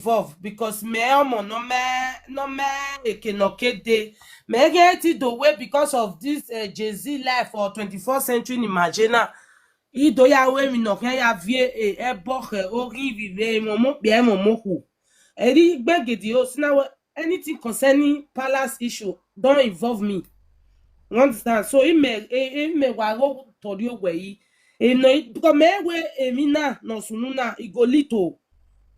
involve because me omo no me ekenokede me get it the way because of this Jay-Z life for 21st century imagine ido ya we mi no kan ya vie e bo he ori vive mo pe mo ku eri gbegede o sina anything concerning palace issue don't involve me. You understand? So it may waro tori ogwe yi. No because me we emina no sununa igolito.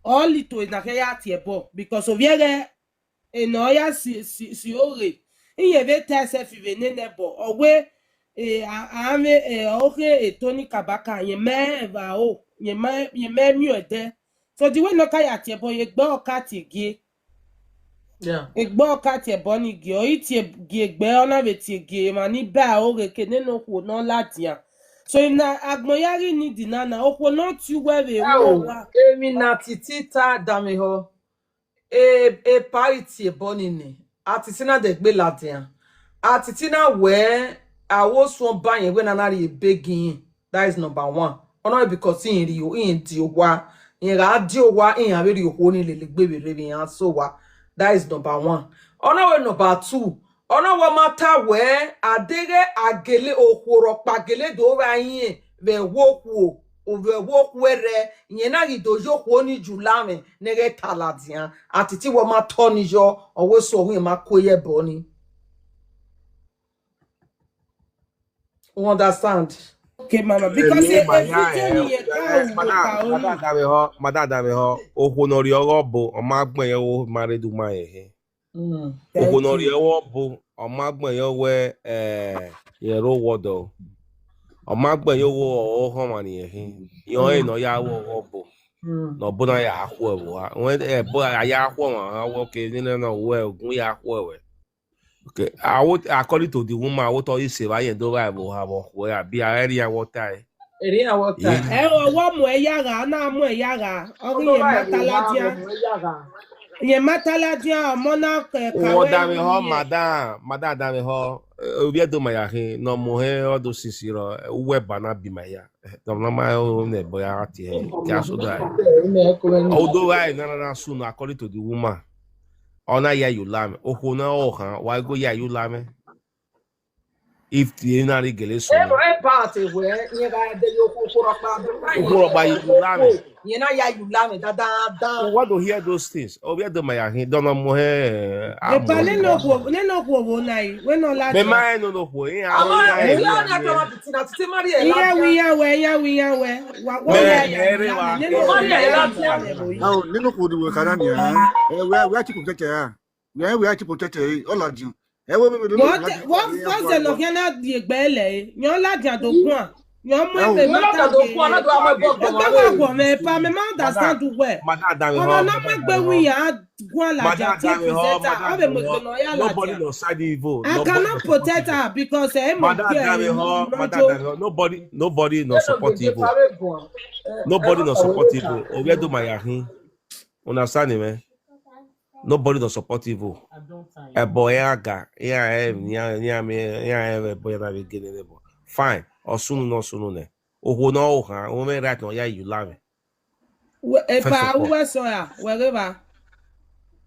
All little na ke ya tiebo because of yere no ya si ore. Iye ve ta se fi vene nebo owe ame oke Tony Kabaka ye me va o ye me mi ede. So the way no ka ya tiebo ye gbo ka tigie. Yeah. Egbo ka tiebo ni gi o iti gi egbe ona ve tigie ma ni ba o re ke nenu ko no ladia. So na agboyari ni dinana okwo no ti wewe Oh, wo. emi na titita damiho. E parity bonini. Atitina de gbe latian. Atitina we awo so ban yen we na na begin. That is number 1. Ono because in ri o in di wa. In ra di wa in ave ri o ni lele gbe we re yan so wa. That is number 1. Ono we number 2. Ono wa mata we adere agele okoro pagele do ra yin ve woku over walk where yena ridojo kwoni julame nere taladian atiti wo ma toni jo owo so hu ma koye boni. You understand? Okay, mama, because madada me ho okunori owo bo o ma gbon ye wo maredu ma ye okunori owo bo o ma gbon ye we ye ro wodo o ma gbon ye wo o ho ma ni ye yo e no ya wo bo no bo na ya akwo wo won bo ya akwo ma wo ke ni no we ogun ya akwo we. Okay, according to the woman, what all you say, I don't have where be a area water. Area water. Wa mo eyaga na mo eyaga. Ori ye mataladia mona kawe. Dame ho madam dame ho. Obi do my yahin no mo he odo sisiro we bana bi my ya. No ma o ne boya ati he. Kaso do ai. Although I na soon according to the woman. Ona ya you lame okuna ohan why go ya you lame if the na regele so every party where you ga de yo kokoro ba you lame you na ya you lame da what do hear those things obi do my yahin don no mo he e pa neno ko wo nai we no la me mai no ko yin ya we wa no neno ko di we kana ni we achi protect ya we achi protect olajun what's the no kana di egbele yan ladian to kun yan mo e mata do kun na do amebo me pa me understand well no me gbe wi ya gun ladian nobody no side evil. I cannot protect her because nobody no support evil. Nobody no support evil. Obi do my yahin. Understand me? Nobody no support evil. A boy aga, boy na beginning. Fine. Or soon no soon ne. O no ha, o me right no ya you love. E pa uwe so ya, wherever.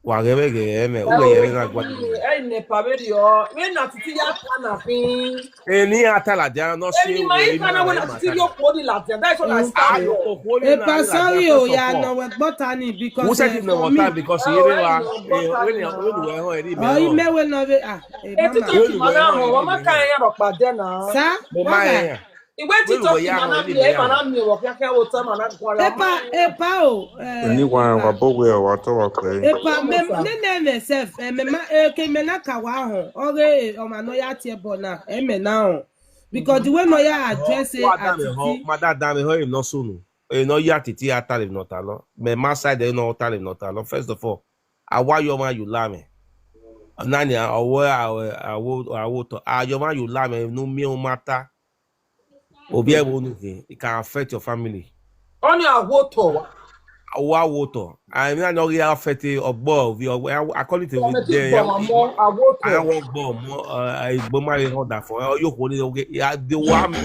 Whatever game, we na gwa. E ne pa be yo, we na titi ya kana fin. Eni atala dia no see. Eni mai kana we na titi yo ko di la dia. That's what I say. E pa sorry o ya no we botany because who said no water because ere wa we ho eri me. Oh, you me we no be e tito mana ho wa maka yan ro pa de na. Sa? Me Iwe tito mana mi wo kaka wo ta mana kwa la. Epa o. Ni wa bowe wa to wa pe. Epa me myself me ma ke me na ka wa ho. Ore o ma no ya tie bona e me na ho. Because the way no ya address it madam ho im no sunu. E no ya titi atale no ta lo. Me ma side no atale no ta lo. First of all, awa yo ma you lame. Nani awo to ayo ma you lame no mi o mata. Obi it can affect your family. On your water. Water. I mean, I know you affect above. I call it I want bomb. I bomb order for you. The one.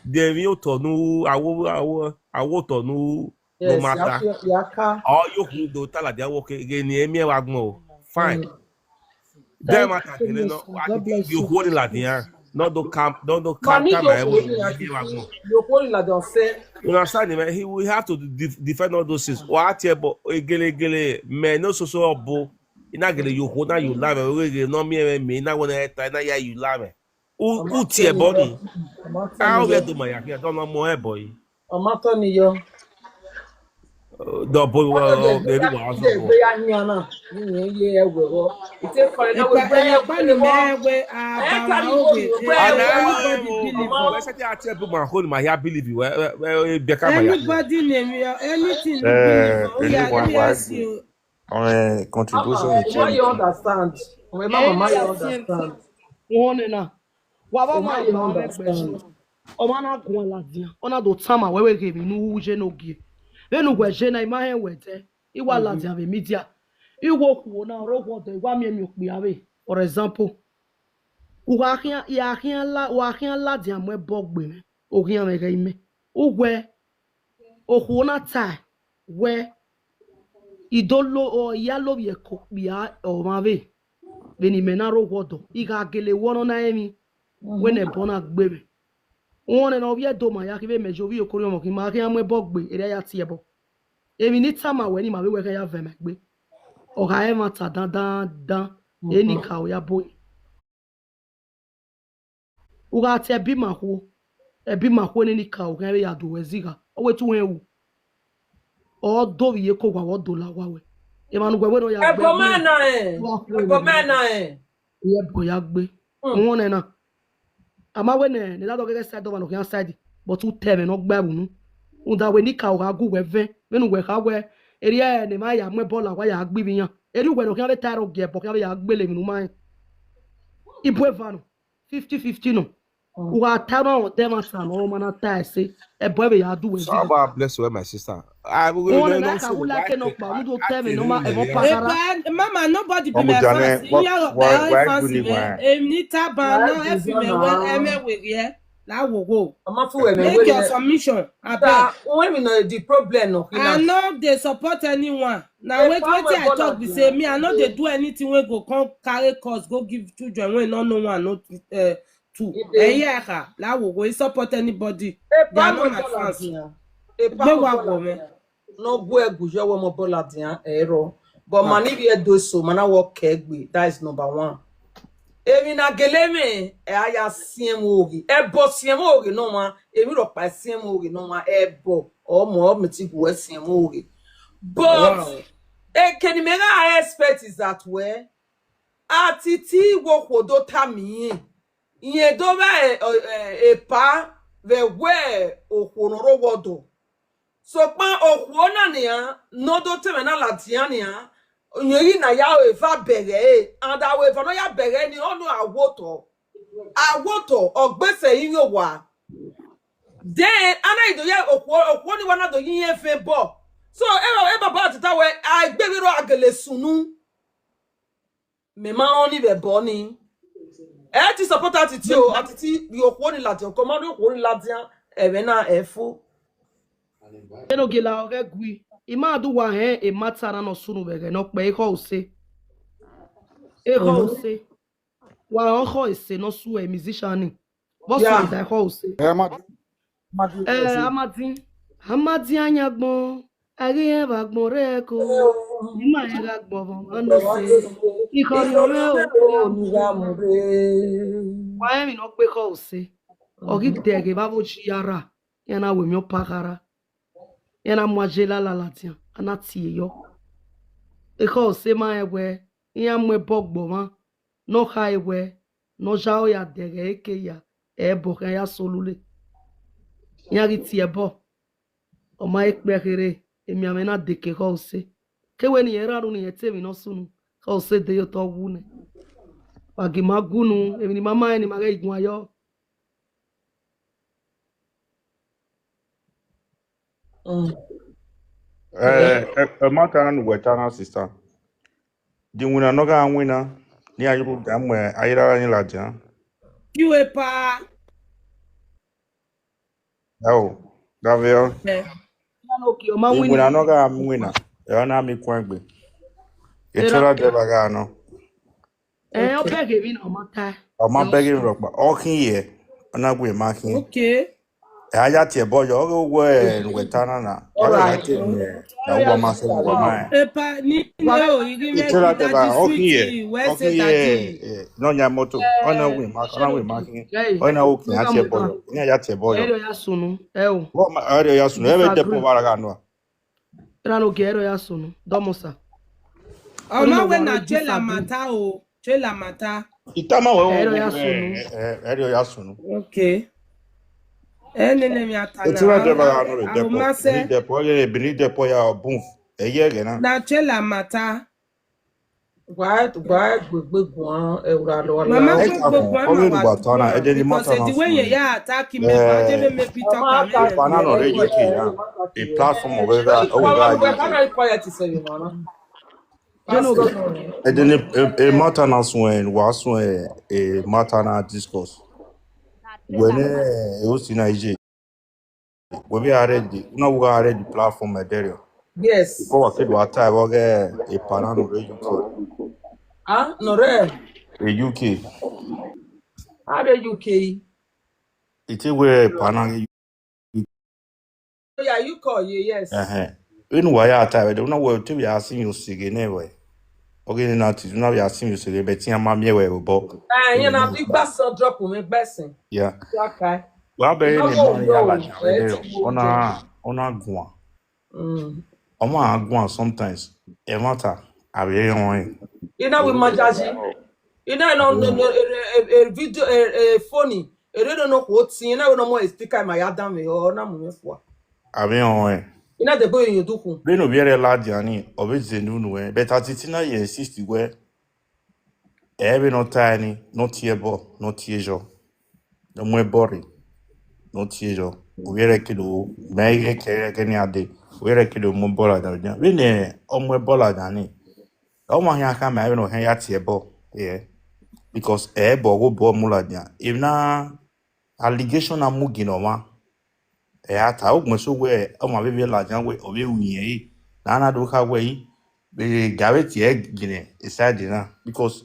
The water no. I water no. no Yes, matter. yaka. All you who do tell they work again near wagmo. Fine. Thank Them you matter, so you much, know, sir. God bless you you. holding like the not do camp, don't do camp Mani time do I will holding near at wagmo. you holding like don't say. You understand me? He will have to defend all those things. What here, but gele man, no so obo. Ina gele you hold now you lame. We no me na wanna na ya you lame. Mama Tie Tony yo. body. Mama How Tony we yo. do my yaki? I don't know more boy. Mama Tony yo. The boy baby was Ide go. gbe ya ni ana. Ni ye ewe ro. Ite fare na we Epa gbe epa ni wo. mewe E abama carry go oge. you gbe And Anybody now, believe Mama it. where say I tell people my hold my hair believe you. Where become my yaki. Anybody name you, anything you believe in. Oh yeah, let Anyone me ask why you. on contribution Mama, in why you charity. understand? Mama, you understand? One na waba Why ma you ba me understand? gbeje o ma na gun la dia ona do tama wewe ge mi nu uje no gie be nu gbeje na ima he wete iwa la dia be media iwo ku na ro wo de wa mi mi opi awe for example wa kian ya kian la dia mo bo gbe mi o kian me ge ime ugwe o ku na ta we idolo o ya lo ye ko bia o ma be ni me na ro wo do iga gele wono na emi when e bona gbebe won na obi edo ma ya ki be mejo bi okori omo ki ma ki amwe bogbe ere ya ti ebo emi ni tama we ni ma be we ka ya ve me gbe o ga e ma ta dan eni ka o ya boy u ga te bi ma ko e bi ma ko ni ka o ga be ya do we ziga o we tu wen wu o do bi ye ko wa wo do la wa we e ma nu gbe we no ya gbe ye bo ya gbe won na ama we ne that get side over no can side but tu teme no gba bunu unda we ni ka o ga gu we ve menu we ka we eri e ne ma ya mwe bola wa ya gbi bi yan eri we no kan be taro ge bo kan be ya gbe le mi nu ma ibu eva no 50-50 no wa taro dem asa no ma na ta se e bo be ya du we So ziga God bless you, my sister. I will won na don't ka say hula ke no pa nu do teme no I ma e mo really pakara Epa, mama, nobody be Omo my fans. Jane, In your why do fancy you me. want? Nita ban no if me well eme we here. La wo go. Mama, fu we me Make your we. submission. I beg. Ta, when we know the problem no I kina. know they support anyone. Now wait, I talk be say me. I know they do anything we go come carry cause go give children when no one no two. Yeah, la wo go support anybody. They are not my fans. Me wa go me. No bu egujo wo mo bola dia ero. But mani bi do so mana wo kegbe. That is number 1. Emi na geleme e aya siem ogi. E bo siem ogi no ma. Emi ro pa siem ogi no ma e bo. O mo meti ku siem ogi. But can you make I expect is that way? Atiti wo kodo tami. Iye do ba pa ve we okonoro wodo. So pa okona nia no do teme na latiania. Yeri na ya o fa bere and awe fa no ya bere ni onu awoto ogbese yin yo wa. Then ana ido ya okwo ni wana do yin e fe bo. So e baba tita we agbe ro agele sunu. Me ma oni be bo ni. E ti support atiti o atiti bi okwo ni lati o command okwo ni lati e na efu. eno gela ore gui ima du wa he e mata na no sunu be no pe ko ose wa on ko ise no su e musician ni bo so da ko ose amadi anya gbon ari e ba gbon re ko ima e ga gbon bo no se ikori o me o ni ga wa e mi no pe ko ose ogi dege ba bo chi yara yana we mi o pakara yana mwajela la latia anati yo eko ose ma ewe iya mwe bogbo ma no ha ewe no jao ya dege eke ya ebo kan ya solule ya giti ebo o ma ekpekere emi amena deke ko ose kewe ni era ru ni etemi no sunu ko ose de yo to wu ne pagi magunu emi ni mama ni mage igun ayo Maka na wetana sister. Di wina no ga wina. Ni ayu ga mwe ayira ni la dia. You epa. Oh, Gabriel. Okay, o ma I win. nwina no ga nwina. E na mi kwangbe. E tura de baga no. O beg even o mata. O ma begi rock ba. O kin ye. Ona gwe ma kin. Okay. E aja tie bojo o we wetana na. Wa ga ke ni. Na wo ma se wo ma. Epa ni no igi E me tura ki de ba daddy o kin ye. sweetie. O Where kin say daddy? ye. No nya moto. Ona we ma kin. Ona o kin atie bojo. Ni aja tie bojo. Ero ya sunu. O. Wo ma area ya sunu. E be depo bara ga no. Era no que ero ya sunu. Domosa. Oma we na chela mata o. Chela mata. Itama we Ero ya sunu. area ya sunu. Okay. Nene mi atana. Etira de ba no depo. Aroma Ni se bini depo ya bumf. Eye ge na. na chela mata. Why gbegbegun ewura lo Mama la. Hey, go go Afon, already wa got on. I did the because matter the now. way you attack me, but just me pick up The banana already came now. A platform over there. Kana quiet say you mama. And then a matter now when was when a matter now discourse. When it was in Nigeria. When we are ready, now we are ready platform material. Yes. Before I said what I was a banana already UK. Ah, no re. A UK. How the UK? It is where banana. Yeah, you call you, yes. When we are tired, don't know what to be asking you again anyway. Okay, not now we are seeing you say, but I'm a mere bo. You know, big bass drop me blessing. Yeah. Okay. Well, be any money on gua. Gua sometimes. A matter. I be on. You know, with Majaji. You know, a video, a phony. I don't know what you know, no more speaker my Adam or no more. I be on. You know the boy you do. Be no very large, Yanni, or it's a new way, but at it now, you insist where every not tiny, not tearable, not teaser. No more body, not teaser. We reckon, make a carry any other. We reckon more bola than we ne on more bola than it. Oh, my, I can't have no hair tearable, yeah. Because bogo bo muladia. If na allegation am muginoma. Ata ogmoso we o ma bebe la jan we o be unye yi na na do ka we yi be gaveti e gine inside na because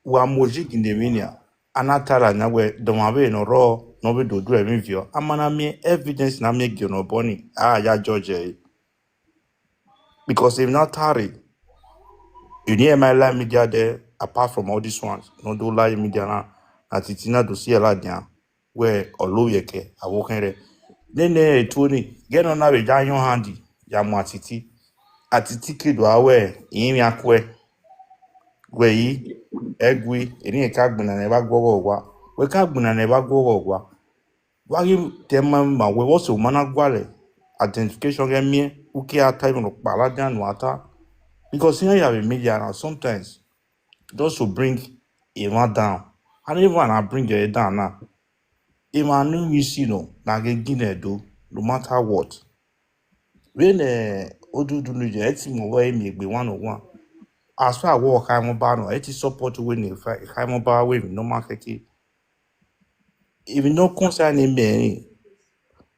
wa moji gine minia anatara na we do ma be no ro no be do do e mi vio amana me evidence na me gino boni ya George because if not tarry you need my live media there apart from all these ones no do live media na atitina do see la dia where oloyeke awokenre nene Tony get on na be janyo handi ya mu atiti kido awe yin akwe we yi egwi eni ka gbuna na ba gwogo gwa we ka gbuna na ba gwogo gwa wa gi tema ma we wo so mana gwale identification get me uki ata no pala dan no ata because here you have a media now sometimes those who bring a man down and even I bring you down now if I know you see no na get gine do no matter what. When Odudu Nuja, it's more way me be 101. As far as walk, I'm about no, it's support to win if I'm about with no market. Even no concern in me,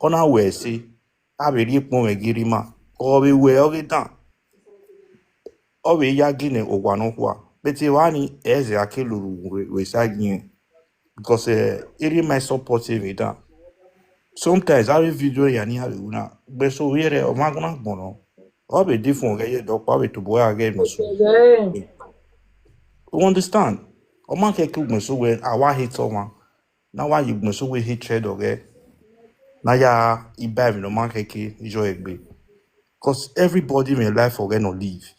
on our way, see, I will reap more girima, or we will get down. Or we yagine or one of one. But Iwani is a kilo with sagging because it might support me down. Sometimes I video yani have una but so we are magna bono or be different get dog power to boy again so you understand o man ke ku so when our hate someone now why you so we hatred okay na ya iba no man ke ijo egbe because everybody in life for no live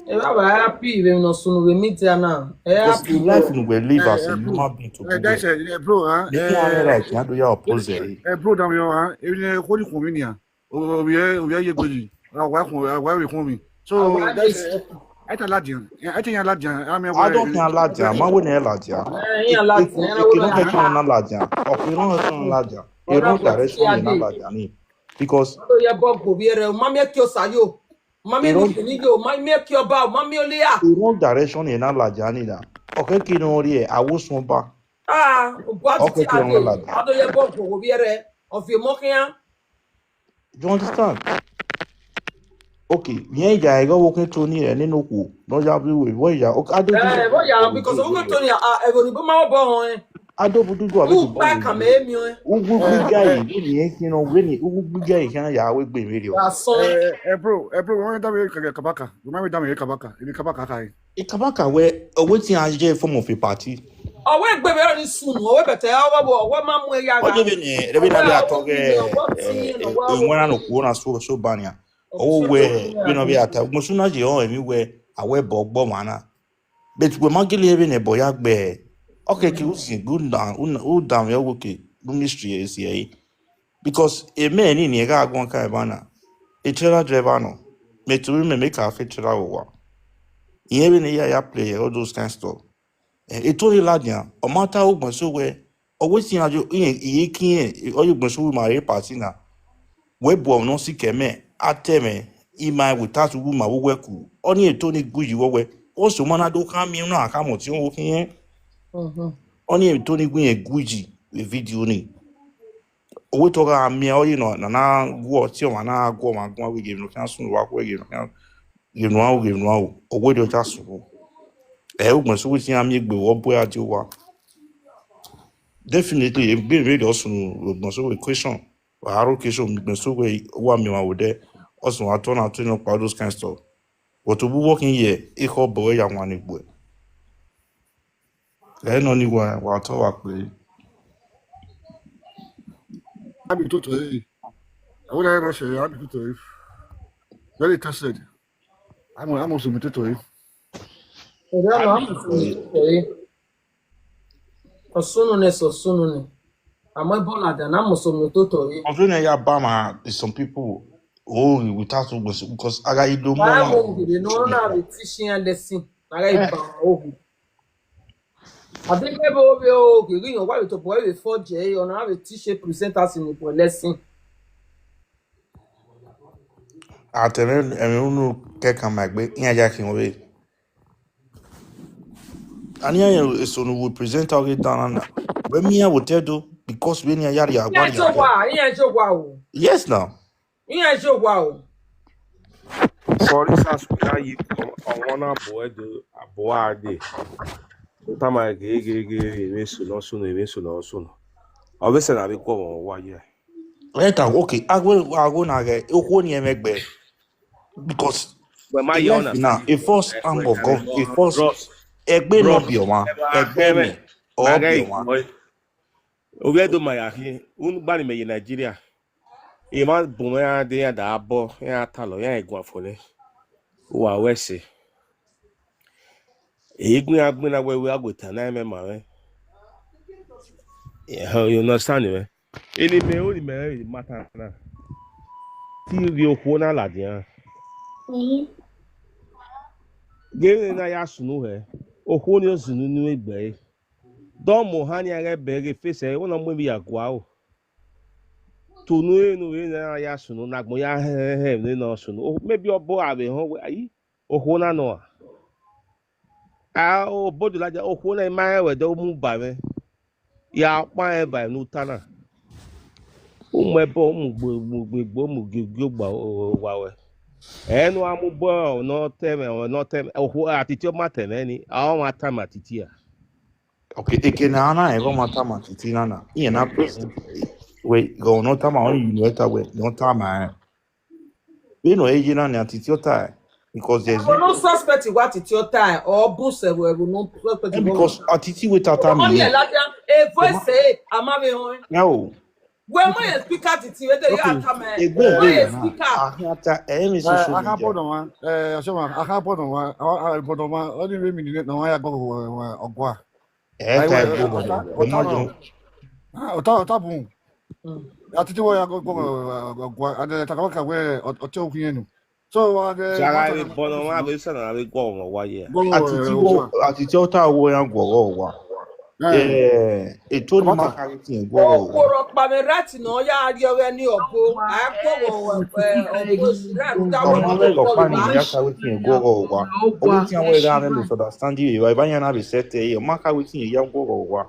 Happy when no soon we meet now. because in life you will live as a human being to That's bro, huh? right you do your opposite Bro, down here, huh? Even a holy communion. Oh, we are you good. Why we coming? So that's I tell Ladian. I think Ladian. I mean, I don't think Ladia, man when Ladia. Because Mami no kinigo, mami make your bow, mami olia. the wrong direction in Alajani da. Okay, Kinori, I was swampa. Ah, what Okay, how do you bob go biere of your mocking? You understand? Okay, yeah, I go working Tony and then no cool. No job where ya. Okay, I don't do What ya? Because I'm Tony, I go to my boy. I don't do a Who back a me? Ugu big guy, you know, when you big guy can ya we be radio. Bro, when you Kabaka, remember Kabaka, in Kabaka Kai. A kabaka where a waiting as J form of a party. Oh, wait, baby, only soon. Oh, better. What man way ya? What even when I know so banya. Oh, where we know be at Mosuna Gio and we were away Bob mana. But we might live a boyak bear. Okay, good down, who down your okay, mystery is here. Because a man in a guy one caravana, a trailer driver no, made to make a feature over. Even a year play all those kind of stuff. It told you Ladia, or matter of so where, or waiting at you in a or you must my party now. Webo no sikeme ateme ima without woman wo weku oni etoni guji wo we also mana do kan mi no aka mo ti wo kin oni etoni gun e guji we video ni owo to ga mi o yi no na go ti o na go ma gun we give no kan sun wa ko give no kan give no owo do ta sun e o gbon so we ti am ye gbe wo bo ati wa definitely e be ready osun gbon so we question Haro Kisho Misuwe Wami Wode, also I turn out to know about those kind of stuff. But to be working here, it called boy and one boy. Then only one while talk play. I'll be totally. I would have say, I'll be totally. Very tested. I'm also totally. Osunune. I'm a bonnet and I'm also totally. Bama is some people oh without because I got do more. I won't be no teaching and lesson. I think maybe okay, you know why we talk about 4J or now a teacher present us in the lesson. I tell you, I don't care come back, but in a jacking away. And here is on we present our get down. When me I would tell you because when you are yes now. For instance, you on one boy do a boy day. Tama gege no soon. Obviously, I will go on 1 year. Okay, I go now get because But my now a first arm of God, a first egbe no be one, egbe me or be one. Obi do my ahi, bani me in Nigeria. E ma bumo ya de ya da abo, ya talo, ya egwa fole. Wa wese. Igun agbin na we agota na me ma we. You understand me? Any me only me matter na. Ti ri okwo na ladian. Gere na ya sunu he. Okwo ni sunu nu egbe. Don mo hani aga bege face wona mo bi agwa o. Tunu enu na ya sunu na gbo ya he ni na sunu. Maybe obo abe ho ayi. Okwo na no. O bodu laja okwo na ma we do mu ba me. Ya pa e ba nu tana. Umu ebe gbogbo mu gba wa we. Enu amubo no teme okwo atiti o ma teme ni. Awon ma time atiti a. Okay, ekenana ego matama titinana. Iye na present. Wait, go no tama on you way. No tama. We no age na atitiota because there's no suspect what it's your time or boost will no suspect because atiti without time. A voice say I'm having no. When my speaker titi whether you are coming. Speaker. I can't put on one. I can't put on one. I put on one. Only minute no I go ogwa. Otapu. Atiti wo ya go ogwa and takawaka we ote okuyenu. So Saga bono wa be sana be go on 1 year. Atiti ota wo ya go wa. Ètò ní makariti ẹ̀ gbọ́rọ̀. Ọ̀pọ̀rọ̀ pàmẹ́rẹ́tì náà yá rí ọrẹ ní ọ̀pọ̀ àápọ̀wọ̀ ọ̀pọ̀ ní ìyá kariti ẹ̀ gbọ́rọ̀ wa. Owó tí àwọn ẹ̀rọ arẹ́ misunderstanding ìwà ìbáyẹn náà bẹ̀ sẹ́tẹ̀ ẹ̀ makariti ẹ̀ yá gbọ́rọ̀ wa.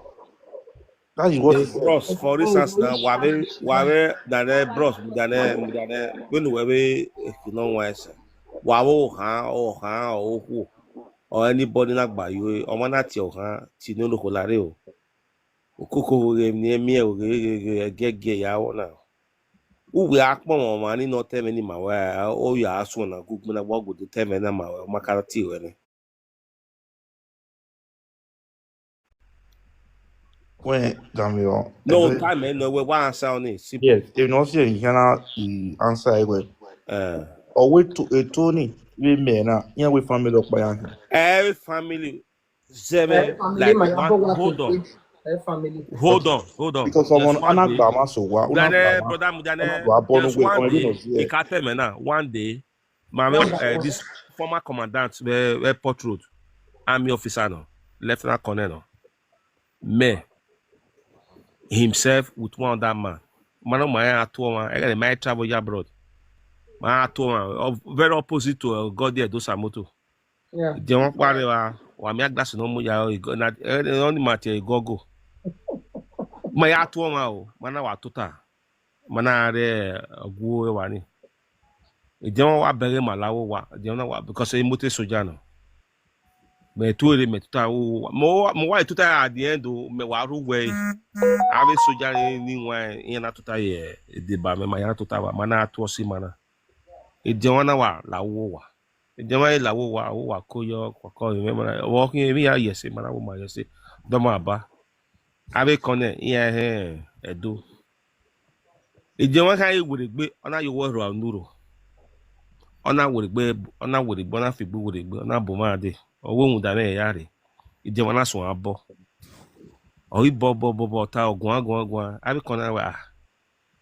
That is what he The said. bros, for instance, now, wave, that bros, that when we no one say, wawo or anybody like by you, or man at your hand, Tino Colare, Coco, near me, get ya now. Who we act more money, not tell any my way, oh, you ask one, a good man, walk with the 10 and my macarati. When Damiel, No time, no way, one sound is simple. yes, if not say you cannot answer it. Uh, Or wait to a Tony, we may not, yeah, we family up by him. every family, Eh, seven, family, like my one, abo wa hold on. to family. Hold on. Because There's someone one day. Anagama so what Brother, there's one day. He can't tell me now. One day, this former commandant, Port Road, army officer, no, Lieutenant Colonel, no, me, himself with one other man. Man, my tour, I got my travel abroad. My tour, very opposite to God there, those are moto. Yeah. They want wa me glass no mu ya na only matter go. Ma ya to ma o, mana wa tota. Mana re agwo wa ni. E je won wa bere malawo wa, je won wa because e motor soja no. Me to re me tota wo mo wa tota at the end o me wa ru we. Ave soja ni wan yin na tota ye de ba me ma ya tota wa mana to si mana. E je won wa lawo wa. Jama la wo wa ko yo ko me mana wo kin mi ya yese mana wo ma yese do ma ba ave konen iya he edo ijama kan iwere gbe ona yo wo ro nuro ona were gbe ona fi gbe were gbe ona bo ma de owo hun da na ya re ijama na sun abo o ibo ta ogun ave konen wa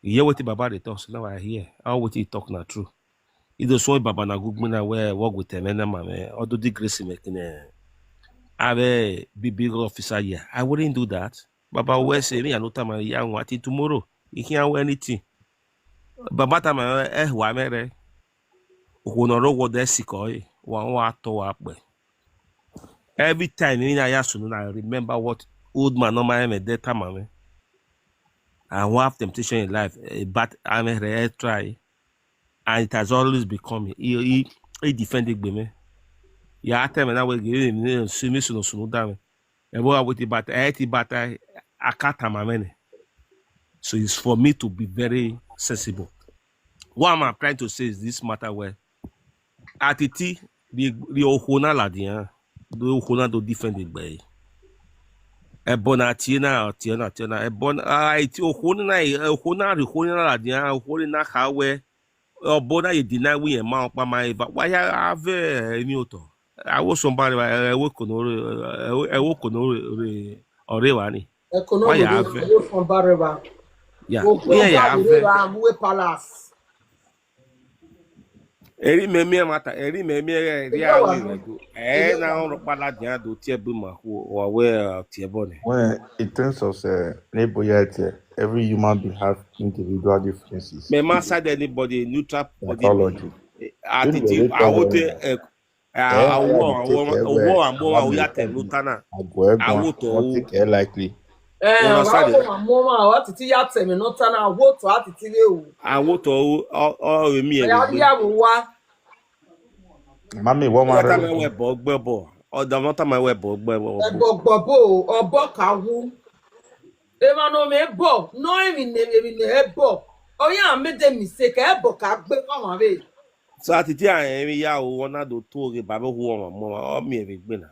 iye weti baba de talk so now I hear how what he talk na true. Ido so baba na gugmuna we work with them na mame odo di grace mekine ave big officer here. I wouldn't do that. Baba we say me anota ma ya won ati tomorrow you can't wear anything. Baba ta ma wa mere o no ro wo de siko e wa to wa pe. Every time in ya sunu I remember what old man no ma me that time mame. I won't have temptation in life but I'm a try. And it has always become he defended me. Ya tell me now we give him sumi sunu down. And what with the bat akata mamene. So it's for me to be very sensible. What I'm trying to say is this matter where atiti the ohona ladian the ohona to defend the bay. Ebona tiena ebona it ohona ladian ohona na kawe. Boda you deny we a mount by my why have any auto. I was somebody I work on or rewani. Why have From Barreva. yeah, we palace. Eri me real do. Now Paladia do Tiabuma who are aware of Tiabone. When in terms of neighborhood, every human being have individual differences. Me massa anybody neutral Psychology. attitude. I would likely. What ti ya temi no ta na wo to atiti le o. I would all me. Ya wo Mami, what man? We bog or the not my web bog. Gbogbo obo kawu. E ma no me bo, no emi ne bo. Oya me de mistake e bo ka gbe fun we. So atiti emi ya o wona do to re baba hu o mo o mi e gbe na.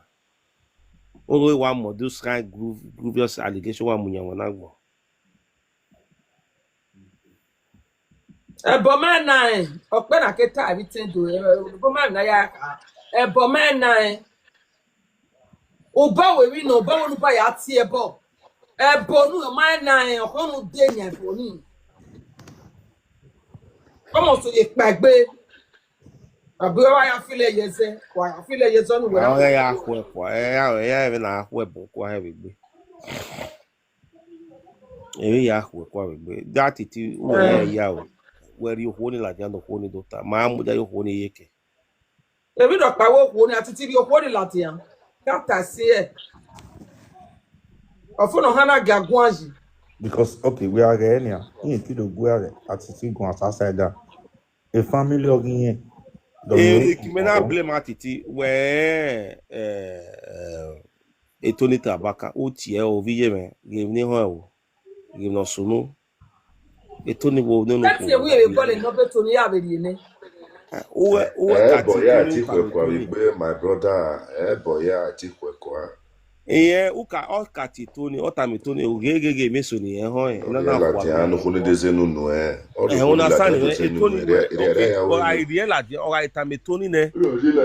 Only one more those kind grievous allegation one munya wona gbo. Ebo me na ope na keta everything do. Ebo me na ya ka. Ebo me na Oba we no ba wonu ba ya ti ebo. Ebo nu ma na okonu de nya ebo ni. Omo so ye pagbe. Abi wa ya file yeze, wa ya file yeze nu we. Ya akwe kwa. Ya even akwe bo kwa he gbe. Ya akwe kwa gbe. That it ya o. Where you honi la jando honi doctor. Ma mu da yo honi yeke. Ebi do pa wo ko ni atiti bi okwo ni lati an. Kata si e. Ofono hana gagwanji. Because okay, we are here now. You need to go out at the go outside that. A family of here. Kimena blame atiti we Etoni Tabaka o tie o viye me give ni ho o give no sunu Etoni wo no no That's the way we call it no beto ni abedi ne. o boy ya atikwekwa igbe my brother boy ya atikwekwa uka o kati toni o tami toni o gege meso ni e ho e na la ti anu kuni dezenu nu ona sani Etoni o idea la di o itami toni ne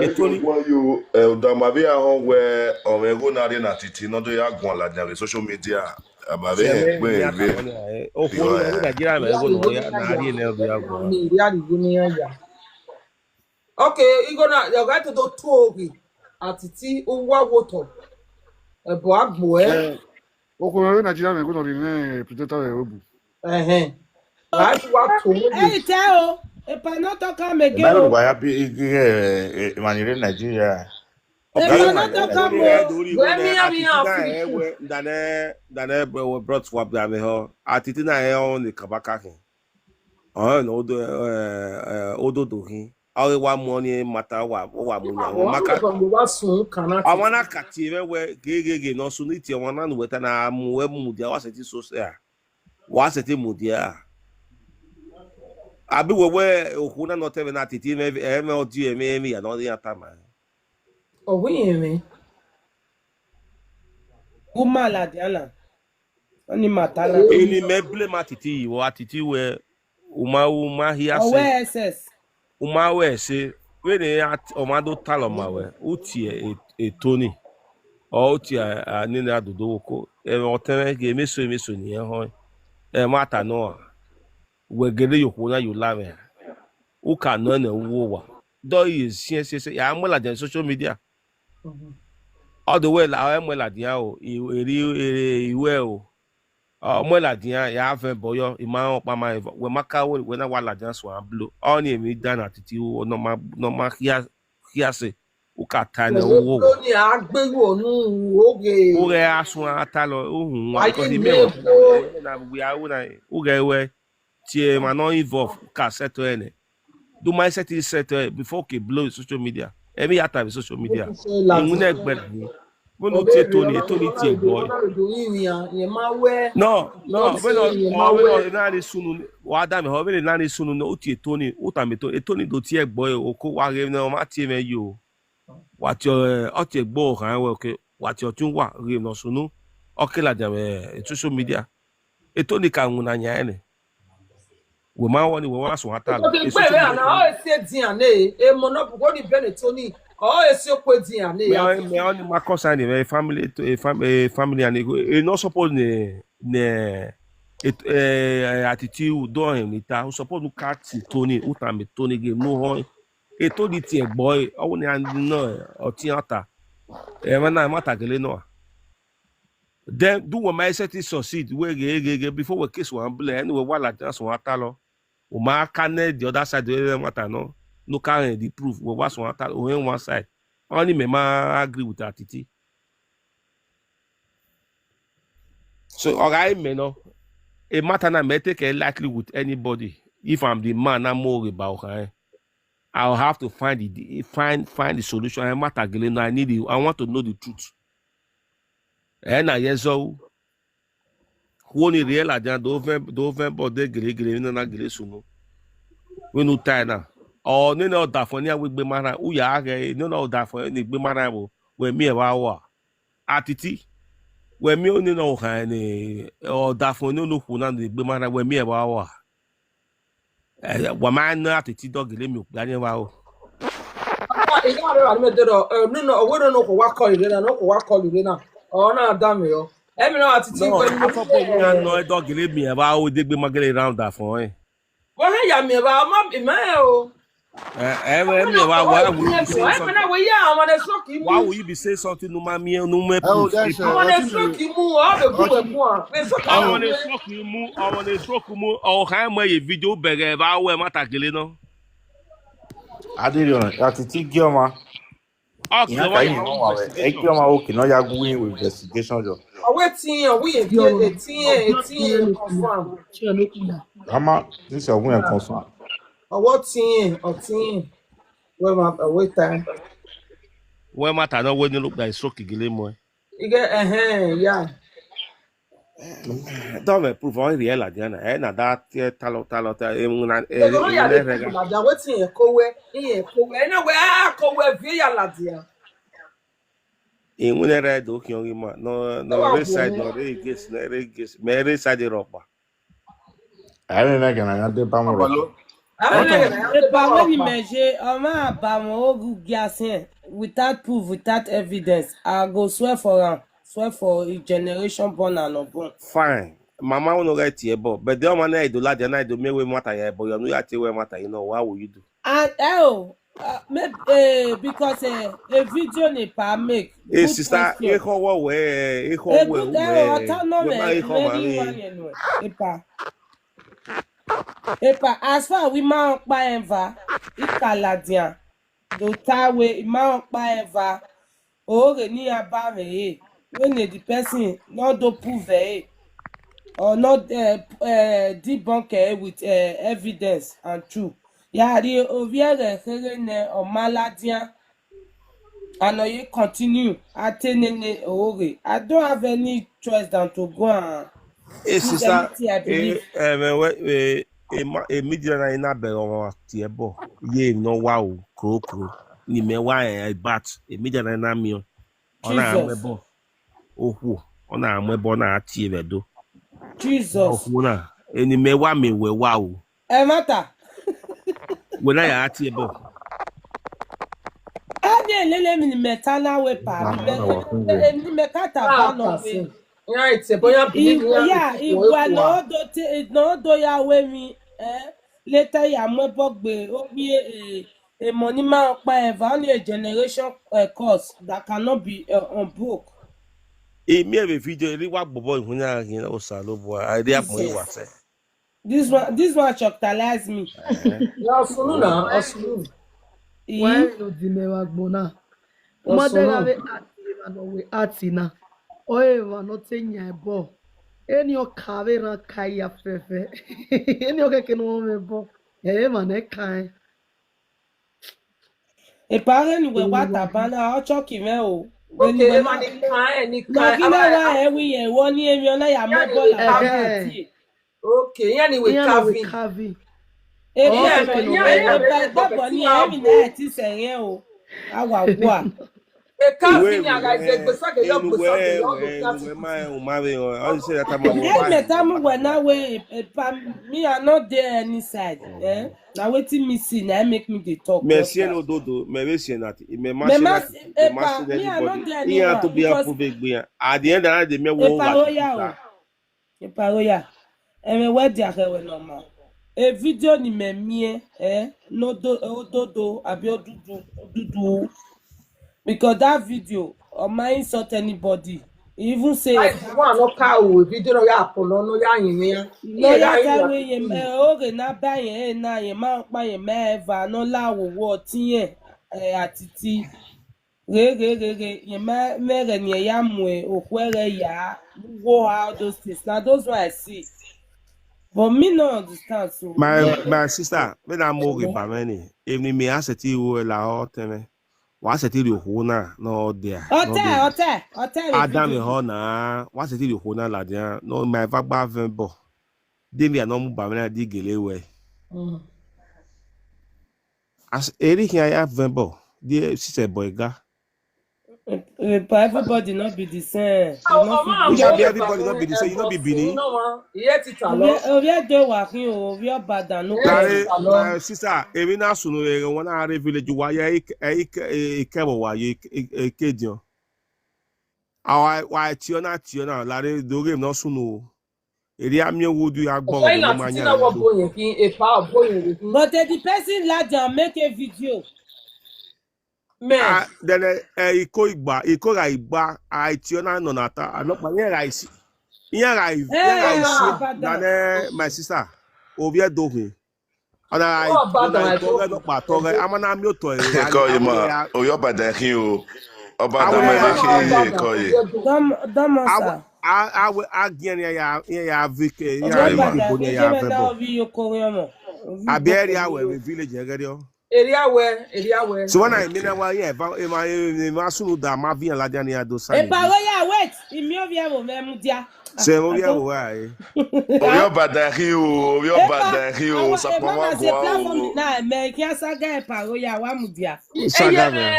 Etoni yo damabe ahon we o mego na re na titi no do ya gun la di social media ababe gbe o ko ni Nigeria me go no ya na ri ne do ya gun Ni ri ari guni ya. Okay, igona you got to do togi atiti uwa woto. Ebo agbo Oko Nigeria me go no ni predator e obu. Right what to Hey, tell. If I not talk am again. Melo wa ya bi manire Nigeria. If I not talk am dane brought swap da me ho atiti na e on the kabaka kin no odo do hin awe wa money mata wa mu na maka awana kati we gege no so ni ti wana no weta na mu we mu dia wa seti so se wa seti mu dia abi we okuna no tebe na atiti me odi me ya no dia tama we Umala Diana. Oni matala. Ini me blame atiti wo atiti we uma hia se. Owe SS. Uma we se we ne omado talo ma we utie Etoni o utie ani na dodo ko o tene ge meso ni ho mata no we gele yokuna you lave u ka no na wo wa do is se ya mola den social media all the way la mola dia o iwe o mola dia ya fe boyo ima o pa ma we maka we na wala dia so ablo all ni mi dan atiti o no ma hia se u ka ta na wo ni agbewo nu oge o re asun atalo ohun wa ko si me na we awu na u ge we tie ma no involve ka settle ene do my settle before ke blow social media every time social media imun egbe ni mo no tie Tony tie boy no we na ni sunu wa da me ho we na ni sunu no tie Tony o ta me to Tony do tie boy o ko wa re no ma tie me yo wa ti o tie gbo kan we ke wa ti o tun wa re no sunu o ke la jam social media Tony ka ngun na nya ene we ma woni we wa so ata lo e na o se dian ne e mo no ko di bene Tony o e se ko dian ne ya me only my concern the family to a family and e no suppose ne attitude do him nita o suppose no cat Tony o ta me Tony game no ho e to di tie boy o ni and no o ti ata e na mata gele no then do what my set succeed we ge before we case one blame anyway wala just one ata lo o ma canel the other side the matter no carry the proof we was one ata o one side only me ma agree with atiti so alright me no a matter na me take likely with anybody if I'm the man I'm more about I'll have to find the solution I matter gele no I want to know the truth and I yeso woni real ajan do ven bode gele na gele sunu we no tie na o ni na da fun ni we gbe mara u ya re ni na da fun ni gbe mara bo we mi e wa atiti we mi o ni na o kan ni o da fun ni no ku na ni gbe mara we mi e wa wa ma na atiti do gele mi o gba ni wa o e ga re me dero no we no ko wa call ire na o na da me yo e mi na atiti ko ni fo po mi no do gele mi e wa o de gbe magele round da fun e wọ́n lè yà mí ẹ̀ bá ọmọ ìmọ̀ o. Why will you be saying something no man me no me proof? I want to stroke you mu all the good one. I want to stroke mu o kan mo ye video bere ba we matakele no. Adirion, atiti gioma. Okay, Ina ka yin no wa we. E ki o ma okay no ya go in investigation jo. Wetin we Ti ọ̀rọ̀ etin confirm. tí ẹ ló kù yà. Ama this ogun en confirm. Owo tin we ma wait time. when matter no when you look like stroke gele mo. You get yeah. Don't me prove on real la diana. Na that talo na They go ya dey people na dia wetin e kowe. Na we kowe vie ya la dia. in when red do ki on ma no race side no regis me race side ropa. Ai na ga na de ba mo ro. Palo. Epa when you measure oma abamo ogu giasin without proof, without evidence, I go swear for am. Swear for a generation born and unborn. Fine. Mama will not get here, but the man I do like the night do me we matter here, but you know you tell we matter, you know what will you do? And because a video ne pa make. Hey sister, e ko wo we, e ko we. Epa as far we ma pa eva, ikaladian. Do ta we ma pa eva. O re ni abare when the person not do prove or not debunk with evidence and true. Yeah, the oviere ne or maladia and you continue attending ore. I don't have any choice than to go and Hey sister, I believe. media na ina be on tie bo. Ye no wa o kro. Ni me wa bat. Media na mi o. Ona amebo. Ohu. Ona amebo na atie bedo. Jesus. Ohu na. Eni me wa me we wa o. Mata. We na ya atie bo. Lele mi metana we pa. Ni me kata ba no we. Yeah, it's a boy. Yeah, no do ya we mi later ya mo bogbe o bi a money man pa ever only a generation course that cannot be unbroke. Me have a video ri wa bobo ihunya yin o salobo. I dey apon yi wa se. This one choctalize me. Yeah, sunu na, asunu. Why no di me wa gbona? Mo de ga be ati na. Oye wa no tenya ebo. Eni o kave ran kai afefe. Eni o keke no me bo. Ma ne kai. E pare ni we wata bana o choki me o. Okay, ni kai. Wa we ye woni emi ona ya mo bo la. Okay, yani we carving. Babo ni emi na ti seyen o. Awa wa. E carving ya guys e gbesa ke yo me are not there any side. Now wetin me see na make me dey talk. Merci no dodo, me be see that. Me ma see everybody. You have to be a prove at the end of the day me wo wa. Eparoya. Me we dia we normal. A video ni me mie no dodo abi odudu. Because that video might insult anybody. He even say no cow video no ya polo no ya yin no ya we ye o na ba yen na yen ma pa yen meva no lawo wo tin yen atiti re yen ma mere ni ya mu okwere ya go how those things. Now those what I see. But me no understand so. My sister, when I'm more ba many. Even me aseti wo la hotene. What's the deal hona no there? Hotel. Adam hona. What's the deal hona la dia? No my vagba vembo. Demi no mu ba na di gelewe. As Eric I have vembo. The sister boy ga. Everybody not be the same. Everybody not be the same. You not be Bini. My sister, Evina Sunu, one are village why cable why Kedion. Why Tiona, Larry, do game no sunu. Eliamia would do your boy. But the person lad make a video. Then iko igba Tiona nonata. I not my rice. My sister, Ovia Dohi. Ona Oh, bad ona my itoge no pa toge amana mi oto e Kọ́ yìí mà, ya oyè ọba dẹ̀kín o, ọba awone dàmẹ́ ma dẹ̀kín kọ́ yìí. Damosa. awe agien ya vike Kọ́ ya yìí mà. Ojabada, ibo ne ya ojebe na vebo ovi yokoyomo. Ovi abieri awe bokoyo. we village egerio area where. so when I mean Okay. wa ye ma sunu da ma vi la dia ni ado E sane paro ya wait. Imi ovi ewo me mudia. se mo bia wo wa e Oyè ọba dẹ̀kín o, oyè ọba dẹ̀kín o, E mama sàpamọ́ se gùn platform o. na me ki asaga e paro ya wa mudia. saga me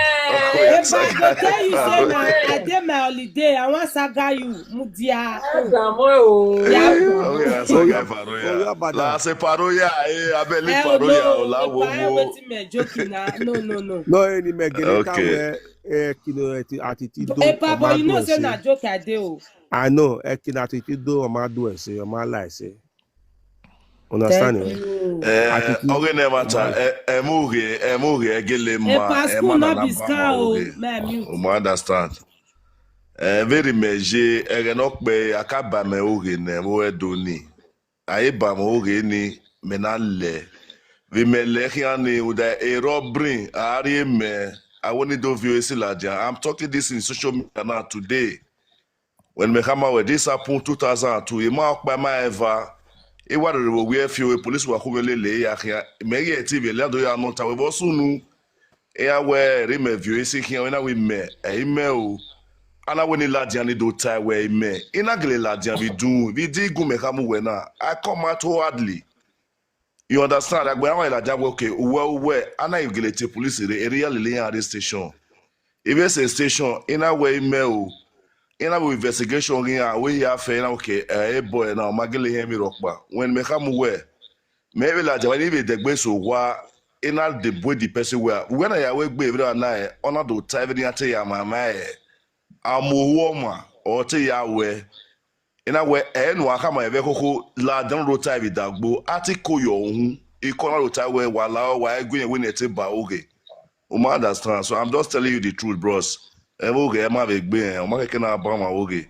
Oyè If I go tell you say na I Hey, dey my holiday, I wan saga you mudia. Damo. Ya ọ̀yà sàgà ìfàrọ̀yà. oyo bada Làásì paróyà, abẹ́lé Eh paróyà ò no, if I láwọ̀ wetin me joking na. No. no any me gele ka Okay. we kilo atiti do E o pa ma but you do know e say se na joke I dey o. I know kilo atiti do o ma do e se o ma like se understand Thank me you. atiti Oge o ma na-emata, emughe egele E mma, pa school emana no na be ba ma scar o. oge. Me mute. Umu understand. Very meje, egenokpe akabame oge ne mo edoni. Aiba mo oge ni menale. Vimele hiani uda a robbery, ari me. I want to do view silaja. I'm talking this in social media now today. When me come out this happened 2002, ima okpa ma eva. Iwa de wo we fi we police wa ko le ya kia. Me ye TV le do ya no ta we bo sunu. E ya we re me view isi kia na we me. E me o. Ana we ni ladian ni do tai we me. Ina gele ladian bi dun. Bi di gun me kamu we na. I come out hardly. You understand? Like when I like okay, well, ana you gele te police re area le yan radio station. If it's a station, ina we me o. Ina we investigation here, we have fair okay, boy now magele hemi rockba. When me come where maybe like when even the gbe so wa ina the boy the person where when I wake be every night ona do time ni ate ya mama e amowo ma o te ya we ina we no aka ma ebe koko la dan ro time dagbo ati ko yo ohun ikona ro time we wala wa egun we na te ba oge. O ma understand? So I'm just telling you the truth, bros. Oge e ma be gbe o ma keke na ba ma oge.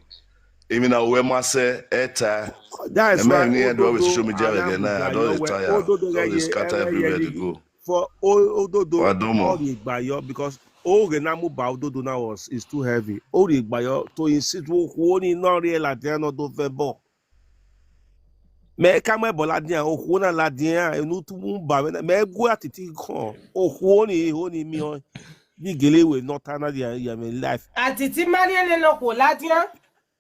Emi na we ma se eta. that's And why man, need to social ododo media again. Nah, I anamugayo don't we tire. ododo Don't ye scatter everywhere to go. for ododo What do all more? the igbayo because oge namu ba ododo now is too heavy all the igbayo to insist wo ni no re la dia no do fe bo me ka me bo la dia o na la dia enu tu mu ba me gu atiti kan o ni mi o ni gelewe not na dia ya me life Atiti Marielle no ko ladian.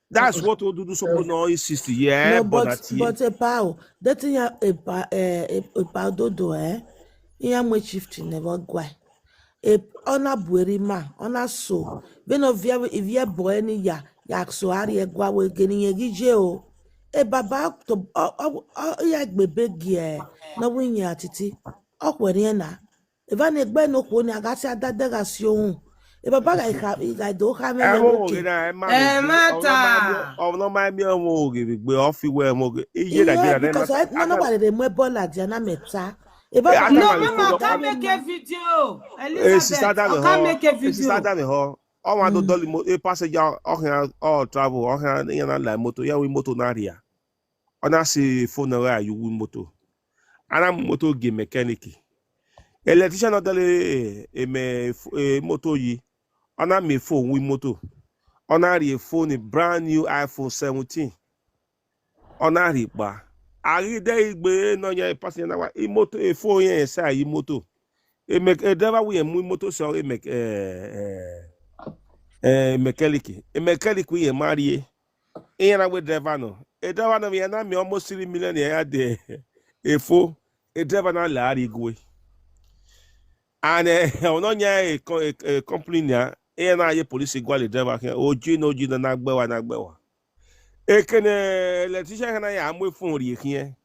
that's what ododo suppose no insist yeah No, but but that here a pao. That thing a pao dodo iya mwe chief never gwai. E ona bueri ma ona so. Beno via boy ni ya so ari e gwa we geni ye gije o. E baba to ya gbebe gie na winya atiti. Okwere na. Eva na egbe no ko ni agasi adadega si ohun. E baba ga do ha me le ẹwọn ògè woke. náà ẹ má mi gbé Mata. ọ̀nà máa mi ọmọ ògè gbé ọ́fíwẹ́ ọmọ ògè iye Yeah, nàìjíríà náà because I no one dey mwe ball at Diana Meta. If ẹ I No, àtàwọn àlè mama, fóònù I ọkọ can't make a video. èsì Elizabeth, sádàmì I họ can't make a èsì video. sádàmì họ ọmọ àdó dọ́lì mo ẹ pàṣẹjà ọ̀hìn ọ̀ travel ọ̀hìn ìyẹn náà láì mọ́tò yẹ wí mọ́tò náà rìà ọ̀nà sì fóònù rẹ̀ àyù wí mọ́tò ara mọ́tò gè mẹkáníìkì electrician náà dọ́lì ẹ̀mẹ̀ mọ́tò yìí ọ̀nà mi fóònù wí mọ́tò ọ̀nà rìà fóònù brand new iPhone 17 ọ̀nà rìà pa. Àrídẹ́ igbe náà yẹ pàṣẹ náà wá imoto efo yẹn ẹsẹ àyí moto ẹdẹwà wúyẹ mú moto sọ mẹkẹlíkì yẹn má rí e ìyẹn náà wẹ dẹwà náà ẹdẹwà náà yẹn náà mi almost 3 million yẹn yá dẹ efo ẹdẹwà náà làárí igwe and ọ̀nà yẹn company náà ìyẹn náà yẹ polisi gbọ́ àlè dẹwà kẹ ojú náà gbẹ́wà. Ekene electrician na ya amwe phone ri ekin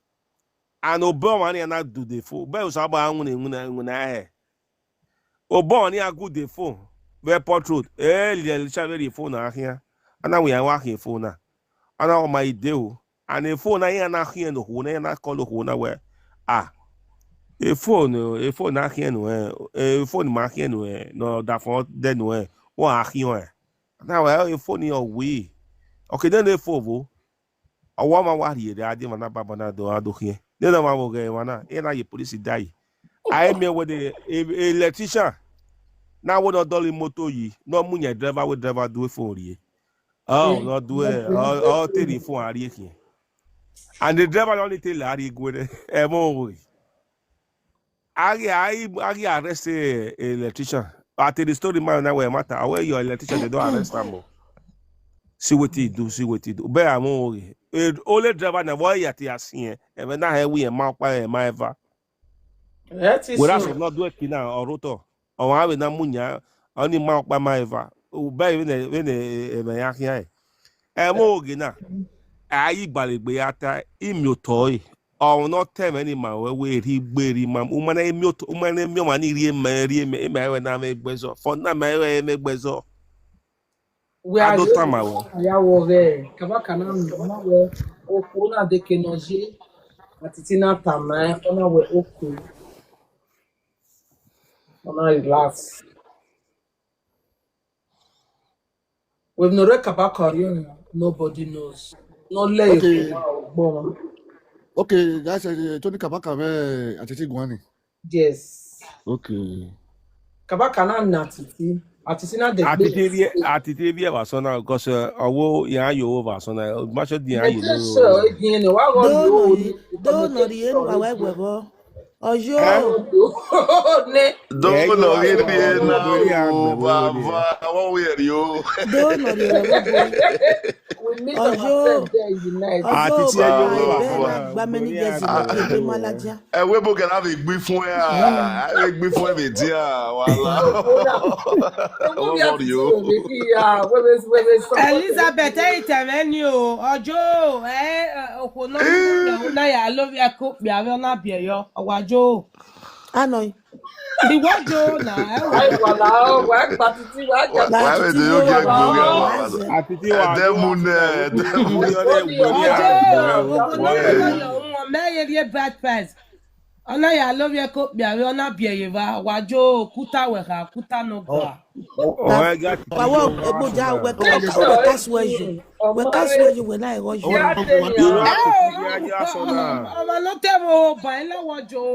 and obo wan ya na do the phone be so aba anwu na he obo ni agu the phone be portrait electrician ri phone na ahia ana we ya wa ahia phone na ana o my dey o and the phone na ya na ahia no ho na ya na call ho na we e phone na ahia no e phone ma ahia no no da phone de no o ahia na we e phone your way. Okay, then they fovo. A woman what here, the idea man baba na do here. They don't want to go wana. E na ye police die. I me with the electrician. Now we not dolly motor yi. No munya driver we driver do it for you. Oh, not do it. Oh, telephone are here. And the driver only tell Larry go there. I arrest a electrician. But the story man now matter. Where your electrician they don't arrest him. See what he do. But I'm only driver na boy yet he has seen. And when I we a mouth by my ever. That is We so. also not do it kina or roto. Or have na munya only mouth by my ever. By when my yaki. I'm only na. Ayi gbalegbe ata imi toy. Or not tell any man where he bury man. Woman, man, rie me na make bezo. For na me make bezo. We are Ado tamawo. ya wore kabaka na na we oku na de kenoje atiti na tama ona we oku ona relax we no re kabaka ri nobody knows no lay Okay. bon Okay, that's Tony Kabaka me atiti gwani. yes Okay. kabaka na atiti na de Atiti bi wa so na because owo ya yo over so na ma so di e ayi je so no. egin ni wa go Don't know the end of our web. Ojo, ne Don't know Yeah, it you are now, very angry, Baba. I won't wear you. don't know the web. we meet Ojo, ourselves there in the night Ojo, Atiti yo I wa bet so na gba many years in the game malaja. And we both can have a big fun. A big fun with you. Wala. What about you? Elizabeth itẹ̀mẹ́ni o ọjọ́ òkùnà náà yà lórí ẹ̀kọ́ pìàrọ̀ náà bìẹ̀yọ ọ̀wájọ́ Anoi. ìwọ́jọ́ náà Why would you get Google? Atiti wa Demune. ọjọ́ mẹ́yẹ̀rẹ́ bad pass ọ̀nà yà lórí ẹ̀kọ́ pìàrọ̀ náà bìẹ̀yẹ wa ọ̀wájọ́ òkúta wẹ̀ka òkúta náà gbà. I got Wawo eboja we cash weju. We cash weju we na eroju. ọmọ ló tẹ̀ mọ́ ọba ẹ̀ lọ́wọ́jọ́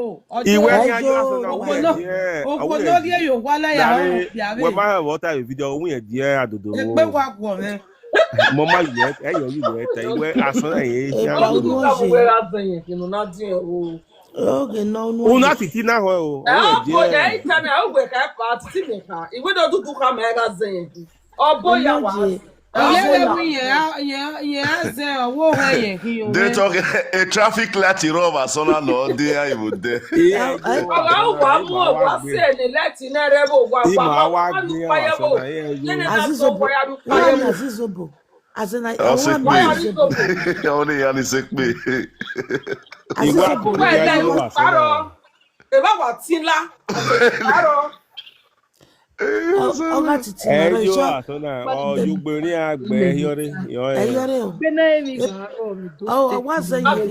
Iwe ọjọ́ ni ajo aso na òkú lórí èyò wá láyà ọ̀hún pìàrọ̀ we ma water video ohun e die adodo. ẹgbẹ́ wa gbọ̀ rẹ̀. Mo ma ye e yo yi le te iwe aso na ye E ya. ba oje. Oh, Oge no no. Una titi na ho o. They talk a traffic light in Roma, so now no, they are even there. Azizobo. Azena I'll say Azizobo. Only Yanni sick me. Azizobo. Oga titi na Ejo rejo. aso na o yugbe ni agbe yore yo. Eyore o. Benemi garo mi do. Oh, was a Mama,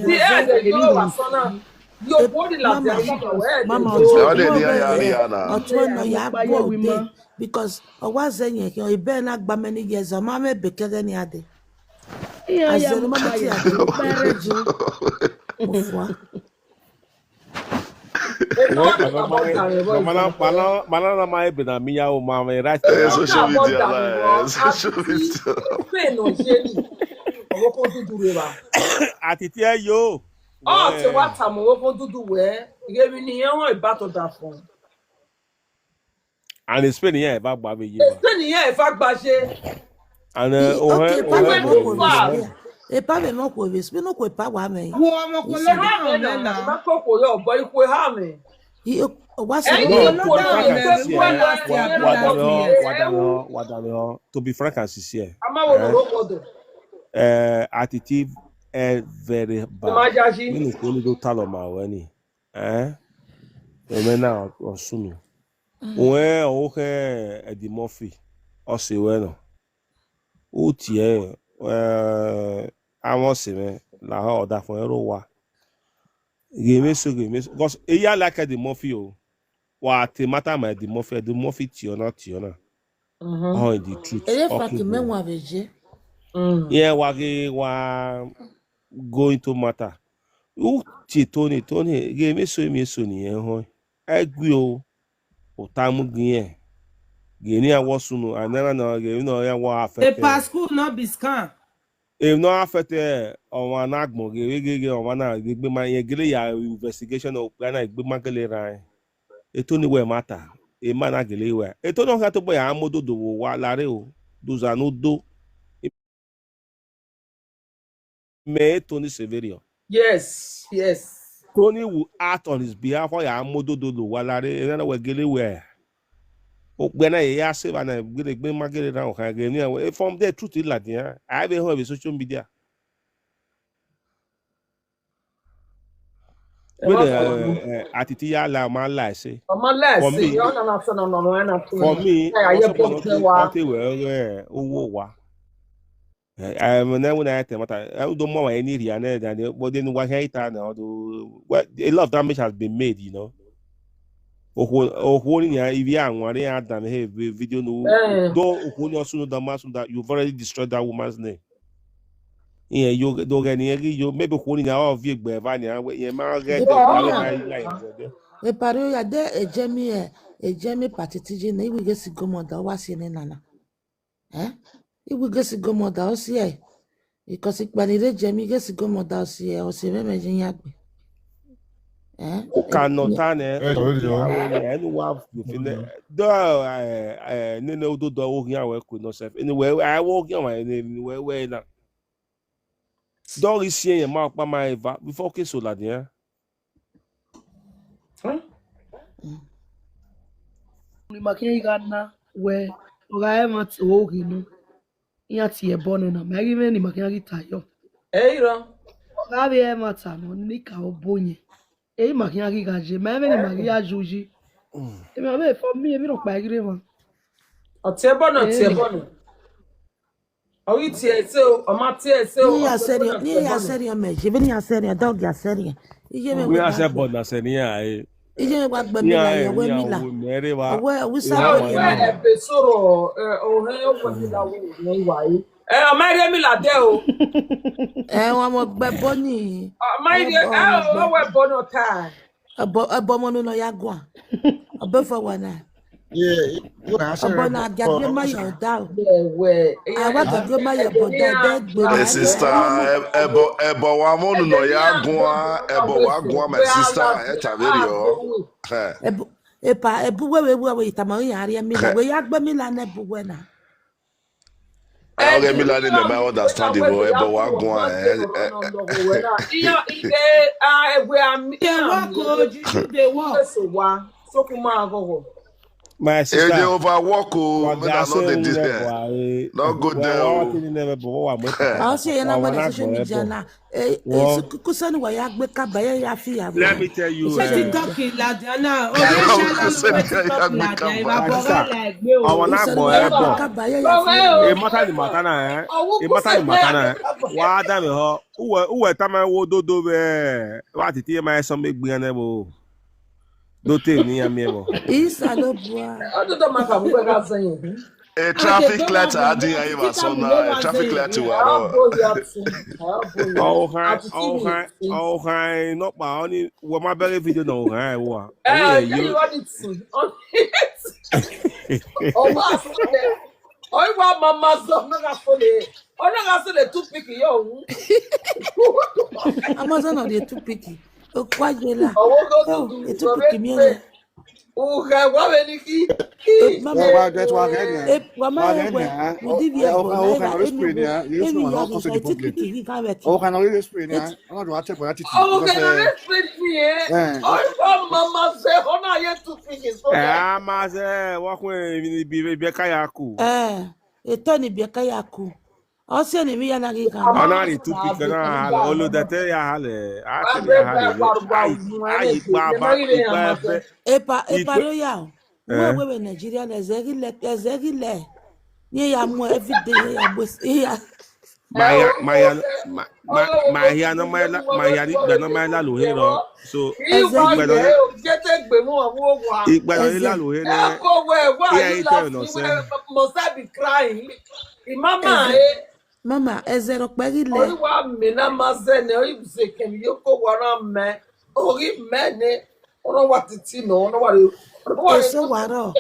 Mama, How they near Yana? Otuano ya gbo de because was a yen o ibe na gba many years o ma me bekere ni ade. Iya ya Azero mama ti ade bereju. Ofwa. Mana na ma ebe na miya o ma me right. Social media, social media. Atiti yo. Ti wa ta mo wo dudu we ire ni yen won ibato da fun. And it's been here ba gba be yi. Se ni yen fa gba se. And Okay, pas vraiment pour vivre, mais non quoi pas wa me. Wo ọmọ kò lọ dáhùn rẹ̀ náà. Ma ko ko yo bo iku ha mi. Was To be frank and sincere. Ama wo ro kodo. Attitude est very bad. Majaji. Nínú kó ní tó tá lọ mà wẹ́ ni. Ẹ̀mẹ́ náà ọ̀sùnù. Òun ò kẹ́ Eddie Murphy ọ̀sẹ̀ wẹ́ náà. Ó tiẹ̀ àwọn ọ̀sẹ̀ mẹ́ làwọn ọ̀dà fún ẹ̀rọ wa. Gèmé so. Because eya like Eddie Murphy o. Wà á tè mátà mà Eddie Murphy tì ọ́ náà. Oh, in the truth. ele fa que même avec je. Yeah, wa go into matter. U ti Tony ge me so ni en ho. Egwi o tamu gien. Ge ni awo sunu anara na ge no ya wa A affect. passport not be scam. If no affect on one agbo ge on na gbe ma yen gele ya investigation o na gbe ma gele ran. E Tony we matter. E ma na gele we. E to no ka to boy amododo wo wa lare o. Doza no do. Me Tony Severio. Yes. Tony will act on his behalf for ya mododo walare and we gele we. Ogbena ya save and gbe magele ran o kan ge ni from there truth la dia. I have heard social media. Whether atiti ya la ma la say. Ọmọ lẹ́ẹ̀sì, For me, ọ̀nà náà sọ̀nà ọ̀nà ẹ̀nà fún for me, ayé also bọ̀ tẹ́ wa. not we owo wa. When I tell I don't know any area than but then what hate and a lot of damage has been made, you know. Holding if you are one than hey video no don't hold your son that you've already destroyed that woman's name. Yeah, you don't get any you maybe holding our view by Vanya where you might get E pare ya de ejemi patitiji na iwe gesi gomoda wasi ni nana. Iwe gesi gomoda osi e. Because ikpanire jemi gesi gomoda osi e osi meme jinyagbe. cannot turn anyone within the no do walking away could not self anyway I walk anywhere now. Dog is seeing a mark by my before kiss so lad yeah. Ni makin gana we oga emat ogi no. Iya ti e bonu na meri me ni makin ri tayo. Eiro. Oga be emat no ni ka obonye. E makin ri gaje me ni makin ajuji. E me be for me e mi ro pa ire mo. Ọtí ẹ bọ́nà. Orí ti ẹ̀ ṣe o, ọmọ tí ẹ̀ ṣe o. Ni ya serio me, je ni ya serio dog ya serio. Ije me We are said but na senia ije me gba gbe mi la ye we mi la. We sa Ẹ bẹ sọ̀rọ̀ ọ̀hẹ́ ọ̀pọ̀ mi la wo ní ìwà yìí. Ọmọ ẹ̀rẹ́ mi là dé o. Wọ́n mo gbe boni. Ọmọ ẹ̀rẹ́ ọwọ́ ẹ̀bọ náà tà. Abo mo no ya gwa. Obe fo wa na. Abo na agbe ma yo da o. Awa agbe ma yo bo de gbe. Sister ebo wa monu no ya gwa my sister Taverio. Ebu we itama ya ari mi la we ya gbe mi la na ebu we na. I don't get me my understanding ebo wa gwa Iya ide we am They work. so kuma agogo. My sister they overwork not go there. I'll say na mo social media na. Kusani wa ya gbe ka ba ya fi ya. Let me tell you TikTok Ladiana. Wa da me ho uwe ta ma wo dodo be wa titi ma so me gbe na bo do te ni ya me bo Isa lo bua. Ododo maka mu ga san A traffic light adi ayi wa so na traffic light wa oh hi not pa oni wo ma bere video no hi wa you want it oh ma so oi wa mama so na ga so le too picky yo Amazon no dey too picky. O kwaje la. Owo too picky mi o. Uga wa we ni ki. Mama get wa get Wa ma we. Di bi e bo. O kan spray ni you no know how to public. O kan already spray ni I do check for attitude. Oh, can I spray me oh mama say ona ye too picky so. ma se wa ko bi ka ya ku Eto ni bi ka ya ku. O se ni mi ya na ki kan. Ona ni tu pick na olo da te ya hale a te ya hale ai baba Epa ro ya. We Nigeria na ezegi le. Ni ya mo everyday ya bo ya. Maya no la lo hero so igbe la lo here mo sa be crying mama Mama, ezero perile. Ori wa mina mazene ori zeke mi yoko wara me. Ori mene. Ono wa titi no. Ono wa Eso waro.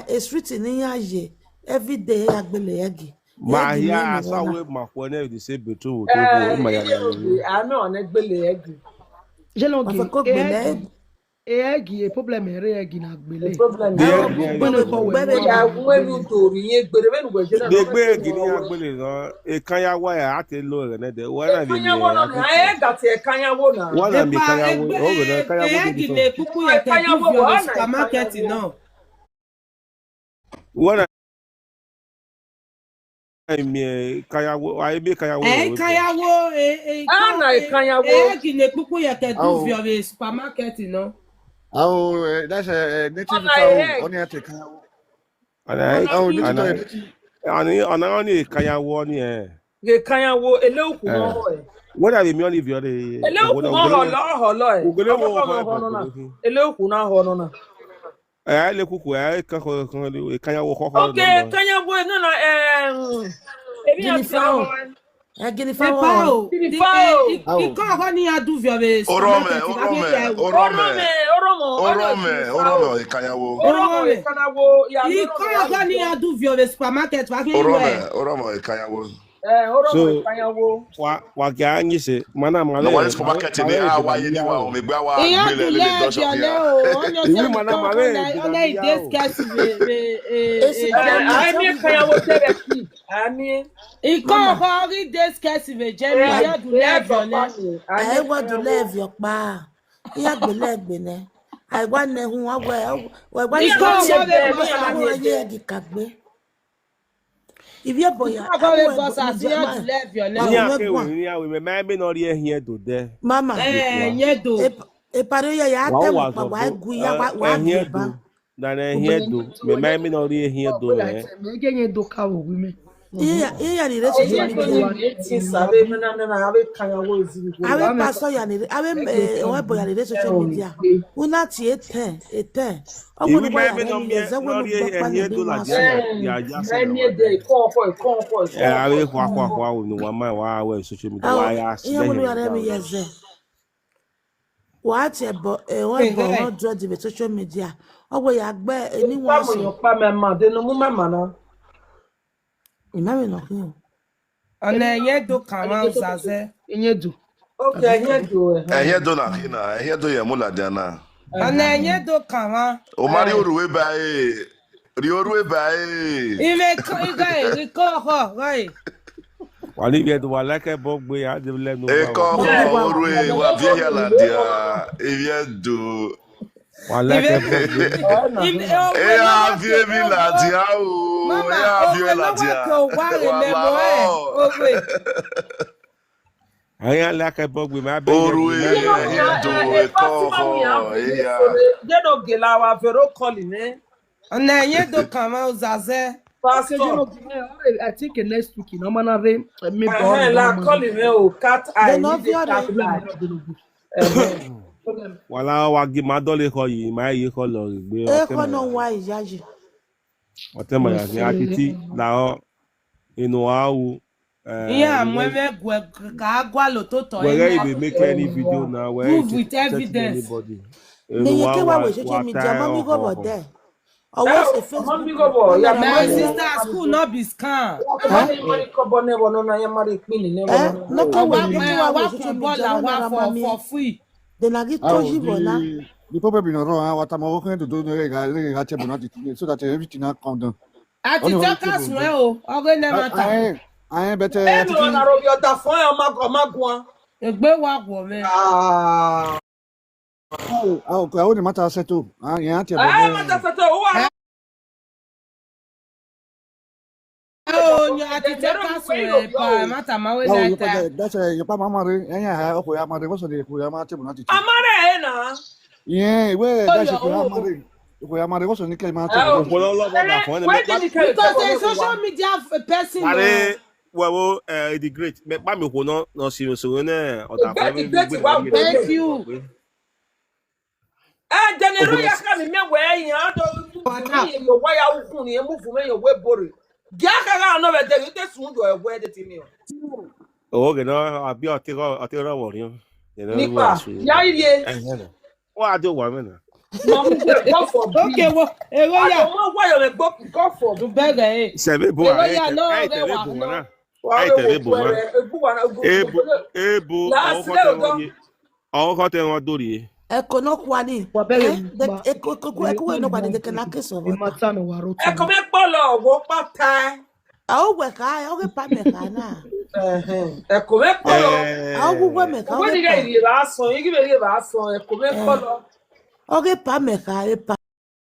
It's written in yaje. Every day agbele yagi. Ma Yagi ya me asawe makwane the same betu to go ma ya na. Ami on egbele egi. Jelongi. Afako gbele. Egi, problem ere egi na gbele. Problem De na. Gbele ko we. Ya wenu tori yen gbere wenu gbe je na. de gbe gini agbele no e kan ya wa ya ati lo re na de wa na bi mi Kanyawo na na gati e kanyawo na. wa na mi kan ya wo o go na kan ya wo Egi bi ne so kuku ya ke Kanyawo do wa the na supermarket kanyawo. no. wa na mi kan ya wo ai bi kan ya wo Kayawo Na kanyawo. egi ne kuku ya ke do Oh. the supermarket no. Oh, that's a native Ona cow. egg. Only take cow. ana Oh, native ana native. ana ni kan ya wo ni Ge kanyawo eleoku no ho e. what are the money of your Eleoku no ho lo e. Ogele wo Eleoku na ho no na. le kuku ka ko kan ya wo ko Okay, kanyawo no na ebi ya Guinea fowl. Gini fa Pepa wo. o. Guinea fowl. Iko ho ni adu the supermarket. Oromo kanyawo ya Iko ho ni adu the supermarket wa fi we. Oromo Kanyawo. oromo kanyawo. wa ga anyi se mana ma No le one supermarket ni awa ye ni wa o me gba wa Iya gbele du le le do shop biole ya. o. Onyo Iwi se mana ko mare, ona ide scarce Ami kanyawo tebe ki. Ami Iko ho ri de scarce ve je mi ya du le biole. Ai wa du levi opa. Iya gbele gbene. Ai wa ne hu wa wa Iko ho le boss wa asi. ye di kagbe. Ibi boya. Iko ho le boss asi ya du le biole. ni ake we ni awe me ma be no ri ehie do de Mama. Yedo. E pare ya wa te wa mo pa so wa gu ya wa ehie ba. do na na ehie do me ma be no ri ehie do me Ege nye do ka wo wi. Iya ni reso Oye mi ko ni ti sabe me na abe kanyawo eziri go. awe paso ya ni awe o boya ni social media. Una ti eten. iwi Ogun ma be no me no ri ehie do la ya ya se Emi de ko. awe kwa o no wa ma wa we social media wa ya se Iya mo ya re mi yeze. Wa ti ebo won draw the social media. Ogo ya gbe eni Pa won mo so. yo pa me ma de no mu mama na. Imami no hin. Ona yedo kan zaze. Enye do. Okay, here do e. Ehie do na kina, ehie do ye mu la dia na. Ona yedo kan O mari oruwe ba e. Ri oruwe ba e. Ime iko ho right. wa ni be do wa like bo gbe ya de le no E ko oruwe wa vie ya la dia. Ehie do. wa like bo gbe E a vie mi la dia o. E a vie la dia. aya like bo gbe ma be Oruwe ehie do e ko ho e ya. Je no gela wa vero calling eh. Ona yedo kan zaze. Okay, Pastor. I think next week no man have me La calling me o cat eye. They no Ni de fear cat eye. wala wa gi ma dole ko yi ma yi ko lo gbe E ko no wa iyaji. o te ma ya ni atiti la o inu awu Iya mweme gwe ka agwa lo to to. where you dey make any video now where Prove you with check evidence. anybody Me ye ke wa we social media mami go bo there. Always a Facebook. Mami go bo ya My mami. sister school no be scam. Mami ko bo ne bo no na ya mari pin ne bo no. No ko wa Wa wa wa social football media wa na for mami. free. De na gi Oh, toji bona. the problem is no. What I'm working to do is to not so that everything not count down. Ati toka sun o. Oge ne mata. I better. E mi na ro bi o da fun e ma gun. Egbe wa gwo me. Ah. Oh, I only matter settle. Ah, yeah, Ma ta sa to wa. Oh, nya ati toka sun pa mata ma we later. that's your papa mother. Yeah, okay, I'm mother. What's the way I'm not. Amare e na. Yeah, where that's your mother. We mother. What's the nickel matter? opolo lo da fun ni Why did you carry Because a social media person. are wo the great me pa mi ko no si so ne o ta fun mi Thank you. General ya ka mi me we yan do. Yo wa ya ukun ni e mu fun me yo we bore. Gia ka ga I know that they soon do a word to me. Okay, no, I'll be a terror warrior. You know, Nipa, yeah. what I do, woman. Mom, go for Okay, well, I Eroya, don't know why you're go for. do better, eh? Seven boy, Eroya, no, I okay, tell you, wa, no. Bumana. Why I tell you, Bumana. Ebo, Last all hot and what do you? Eko no kwani. Wa bere Eh? ma. Eko no kwani de kana keso Mi vota. mata no waro I come here, Polo, walk back time. Au we ka, au ke pa me kana. I come here, Polo. Au we me ka. When you get the last song, you give me the last song, I come here, Polo. Au ke pa me ka, e pa